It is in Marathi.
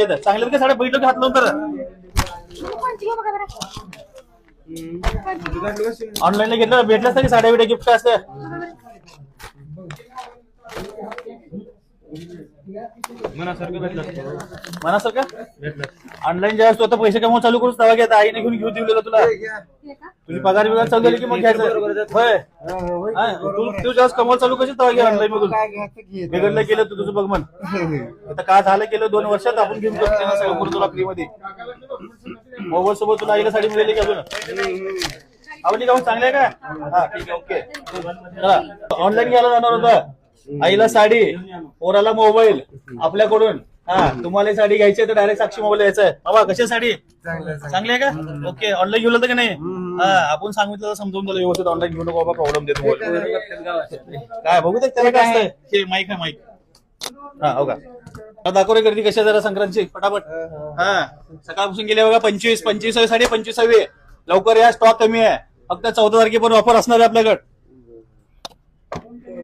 ओके चांगलं का साड्या बघितलं की हात लावून तर ऑनलाईनला घेतलं भेटलं असतं की साड्या बिड्या गिफ्ट असतं मनासारखं भेटलं मनासारखं ऑनलाईन ज्या असतो आता पैसे कमवून चालू करूच तेव्हा घ्या आईने घेऊन घेऊ दिलेलं तुला तुझी पगार बिगार चालू झाली की मग घ्यायचं होय तू जेव्हा कमवून चालू कशी तेव्हा घ्या ऑनलाईन मधून बिघडलं केलं तू तुझं बघ म्हण आता काय झालं केलं 2 वर्षात आपण घेऊन सगळं करून तुला फ्री मध्ये मोबाईल सोबत तुला आईला साडी मिळाली की अजून आवडली का चांगली आहे का हा ठीक आहे ओके चला ऑनलाईन घ्यायला जाणार होतं आईला साडी पोराला मोबाईल आपल्याकडून हा तुम्हाला साडी घ्यायची तर डायरेक्ट साक्षी मोबाईल यायचंय बाबा कशी साडी चांगली आहे का ओके ऑनलाईन घेऊन का नाही हा आपण सांगितलं समजून दिलं व्यवस्थित ऑनलाईन घेऊन बाबा प्रॉब्लेम देतो काय बघू त्याला काय असतंय माईक आहे माईक हा हो का दाखव रे गर्दी कशा जरा संक्रांतची फटाफट हा सकाळपासून गेले बघा 25 साडी 25 लवकर या स्टॉक कमी आहे फक्त 14 तारखेपर्यंत ऑफर असणार आहे आपल्याकडे